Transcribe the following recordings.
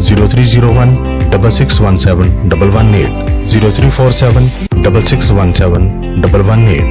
0301 6617 118, 0347 6617 118।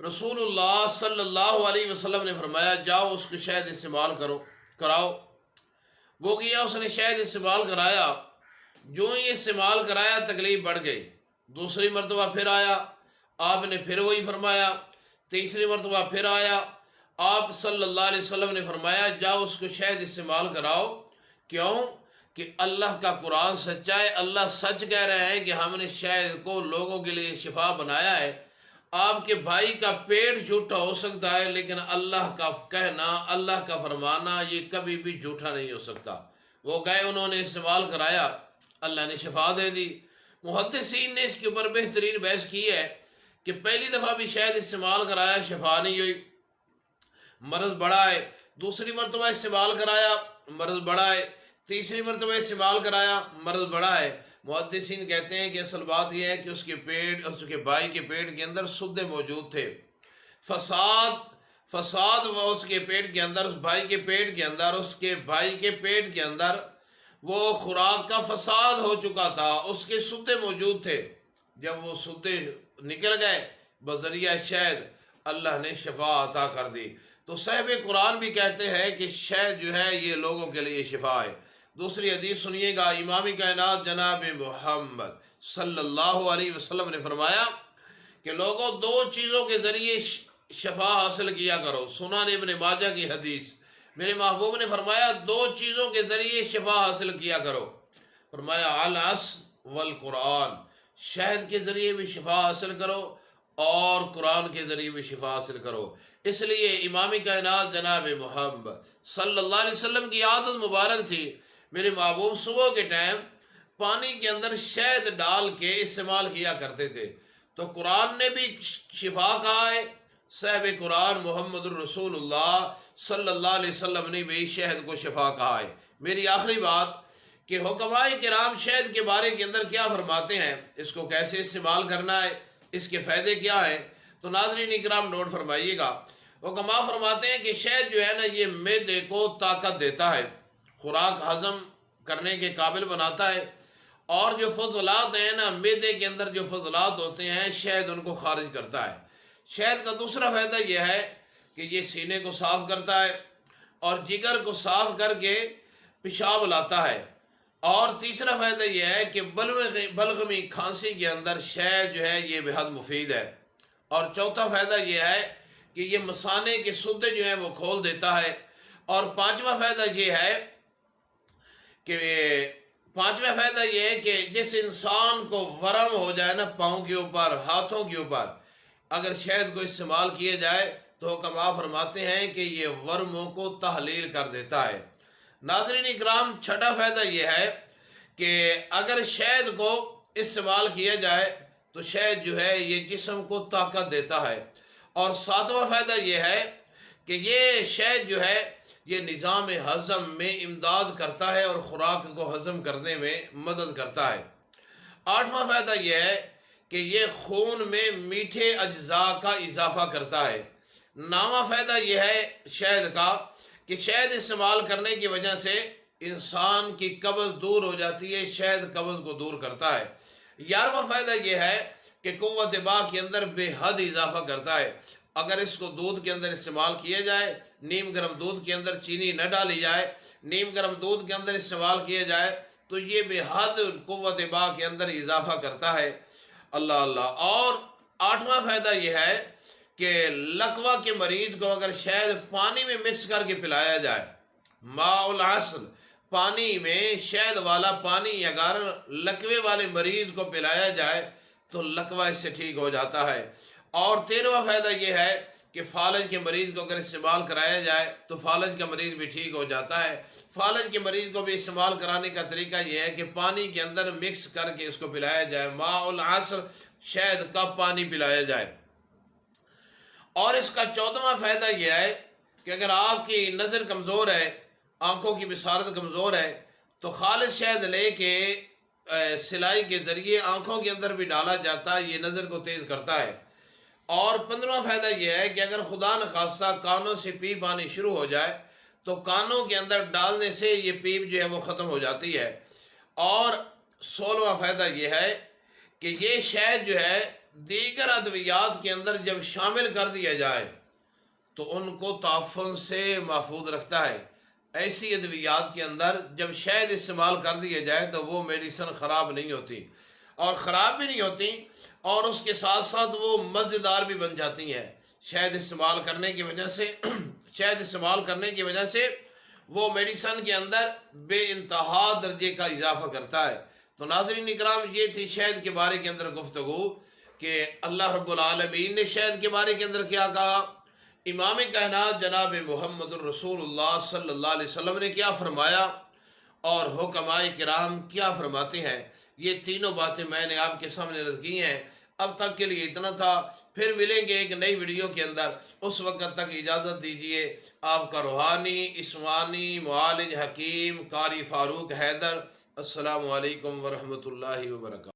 رسول اللہ صلی اللہ علیہ وسلم نے فرمایا جاؤ اس کو شہد استعمال کراؤ۔ وہ گیا، اس نے شہد استعمال کرایا، جو ہی استعمال کرایا تکلیف بڑھ گئی۔ دوسری مرتبہ پھر آیا، آپ نے پھر وہی فرمایا۔ تیسری مرتبہ پھر آیا، آپ صلی اللہ علیہ وسلم نے فرمایا جاؤ اس کو شہد استعمال کراؤ۔ کیوں؟ کہ اللہ کا قرآن سچا ہے، اللہ سچ کہہ رہے ہیں کہ ہم نے شہد کو لوگوں کے لیے شفا بنایا ہے۔ آپ کے بھائی کا پیٹ جھوٹا ہو سکتا ہے، لیکن اللہ کا کہنا، اللہ کا فرمانا یہ کبھی بھی جھوٹا نہیں ہو سکتا۔ وہ گئے، انہوں نے استعمال کرایا، اللہ نے شفا دے دی۔ محدثین نے اس کے اوپر بہترین بحث کی ہے کہ پہلی دفعہ بھی شہد استعمال کرایا، شفا نہیں ہوئی، مرض بڑھا ہے۔ دوسری مرتبہ استعمال کرایا، مرض بڑھا ہے۔ تیسری مرتبہ استعمال کرایا، مرض بڑھا ہے۔ محدثین کہتے ہیں کہ اصل بات یہ ہے کہ اس کے بھائی کے پیٹ کے اندر سدے موجود تھے۔ فساد اس کے پیٹ کے اندر، اس بھائی کے پیٹ کے اندر، اس کے بھائی کے پیٹ کے اندر وہ خوراک کا فساد ہو چکا تھا، اس کے سدے موجود تھے۔ جب وہ سدے نکل گئے بذریعہ شہد، اللہ نے شفا عطا کر دی۔ تو صاحب قرآن بھی کہتے ہیں کہ شہد جو ہے یہ لوگوں کے لیے شفا ہے۔ دوسری حدیث سنیے گا، امام کائنات جناب محمد صلی اللہ علیہ وسلم نے فرمایا کہ لوگوں دو چیزوں کے ذریعے شفا حاصل کیا کرو۔ سنن ابن ماجہ کی حدیث، میرے محبوب نے فرمایا دو چیزوں کے ذریعے شفا حاصل کیا کرو۔ فرمایا العسل والقرآن، شہد کے ذریعے بھی شفا حاصل کرو اور قرآن کے ذریعے بھی شفا حاصل کرو۔ اس لیے امام کائنات جناب محمد صلی اللہ علیہ وسلم کی عادت مبارک تھی، میرے محبوب صبح کے ٹائم پانی کے اندر شہد ڈال کے استعمال کیا کرتے تھے۔ تو قرآن نے بھی شفا کہا ہے، صاحب قرآن محمد الرسول اللہ صلی اللہ علیہ وسلم نے بھی شہد کو شفا کہا ہے۔ میری آخری بات کہ حکماء کرام شہد کے بارے کے اندر کیا فرماتے ہیں، اس کو کیسے استعمال کرنا ہے، اس کے فائدے کیا ہیں، تو ناظرین اکرام نوٹ فرمائیے گا۔ حکماء فرماتے ہیں کہ شہد جو ہے نا یہ معدے کو طاقت دیتا ہے، خوراک ہضم کرنے کے قابل بناتا ہے، اور جو فضلات ہیں نا معدے کے اندر جو فضلات ہوتے ہیں شہد ان کو خارج کرتا ہے۔ شہد کا دوسرا فائدہ یہ ہے کہ یہ سینے کو صاف کرتا ہے اور جگر کو صاف کر کے پیشاب لاتا ہے، اور تیسرا فائدہ یہ ہے کہ بلغمی کھانسی کے اندر شہد جو ہے یہ بے حد مفید ہے، اور چوتھا فائدہ یہ ہے کہ یہ مثانے کے سدے جو ہیں وہ کھول دیتا ہے، اور پانچواں فائدہ یہ ہے کہ جس انسان کو ورم ہو جائے نا پاؤں کے اوپر، ہاتھوں کے اوپر، اگر شہد کو استعمال کیا جائے تو حکماء فرماتے ہیں کہ یہ ورموں کو تحلیل کر دیتا ہے۔ ناظرین اکرام چھٹا فائدہ یہ ہے کہ اگر شہد کو استعمال کیا جائے تو شہد جو ہے یہ جسم کو طاقت دیتا ہے، اور ساتواں فائدہ یہ ہے کہ یہ شہد جو ہے یہ نظام ہضم میں امداد کرتا ہے اور خوراک کو ہضم کرنے میں مدد کرتا ہے۔ آٹھواں فائدہ یہ ہے کہ یہ خون میں میٹھے اجزاء کا اضافہ کرتا ہے۔ نواں فائدہ یہ ہے شہد کا کہ شہد استعمال کرنے کی وجہ سے انسان کی قبض دور ہو جاتی ہے، شہد قبض کو دور کرتا ہے۔ 11واں فائدہ یہ ہے کہ قوت باء کے اندر بے حد اضافہ کرتا ہے۔ اگر اس کو دودھ کے اندر استعمال کیا جائے، نیم گرم دودھ کے اندر چینی نہ ڈالی جائے، نیم گرم دودھ کے اندر استعمال کیا جائے تو یہ بے حد قوت باء کے اندر اضافہ کرتا ہے۔ اللہ اللہ۔ اور 8واں فائدہ یہ ہے کہ لقوہ کے مریض کو اگر شہد پانی میں مکس کر کے پلایا جائے، ماء العسل، پانی میں شہد والا پانی اگر لقوے والے مریض کو پلایا جائے تو لقوہ اس سے ٹھیک ہو جاتا ہے۔ اور 13واں فائدہ یہ ہے کہ فالج کے مریض کو اگر استعمال کرایا جائے تو فالج کا مریض بھی ٹھیک ہو جاتا ہے۔ فالج کے مریض کو بھی استعمال کرانے کا طریقہ یہ ہے کہ پانی کے اندر مکس کر کے اس کو پلایا جائے، ماء العسل، شہد کا پانی پلایا جائے۔ اور اس کا 14واں فائدہ یہ ہے کہ اگر آپ کی نظر کمزور ہے، آنکھوں کی بصارت کمزور ہے، تو خالص شہد لے کے سلائی کے ذریعے آنکھوں کے اندر بھی ڈالا جاتا ہے، یہ نظر کو تیز کرتا ہے۔ اور 15واں فائدہ یہ ہے کہ اگر خدا نخواستہ کانوں سے پیپ آنی شروع ہو جائے تو کانوں کے اندر ڈالنے سے یہ پیپ جو ہے وہ ختم ہو جاتی ہے۔ اور 16واں فائدہ یہ ہے کہ یہ شہد جو ہے دیگر ادویات کے اندر جب شامل کر دیا جائے تو ان کو تعفن سے محفوظ رکھتا ہے۔ ایسی ادویات کے اندر جب شہد استعمال کر دیا جائے تو وہ میڈیسن خراب نہیں ہوتی، اور خراب بھی نہیں ہوتی، اور اس کے ساتھ ساتھ وہ مزیدار بھی بن جاتی ہیں۔ شہد استعمال کرنے کی وجہ سے وہ میڈیسن کے اندر بے انتہا درجے کا اضافہ کرتا ہے۔ تو ناظرین اکرام، یہ تھی شہد کے بارے کے اندر گفتگو کہ اللہ رب العالمین نے شہد کے بارے کے اندر کیا کہا، امام کائنات جناب محمد الرسول اللہ صلی اللہ علیہ وسلم نے کیا فرمایا، اور حکماء کرام کیا فرماتے ہیں۔ یہ تینوں باتیں میں نے آپ کے سامنے رکھ کی ہیں۔ اب تک کے لیے اتنا تھا، پھر ملیں گے ایک نئی ویڈیو کے اندر۔ اس وقت تک اجازت دیجیے۔ آپ کا روحانی اسمانی معالج حکیم قاری فاروق حیدر۔ السلام علیکم ورحمۃ اللہ وبرکاتہ۔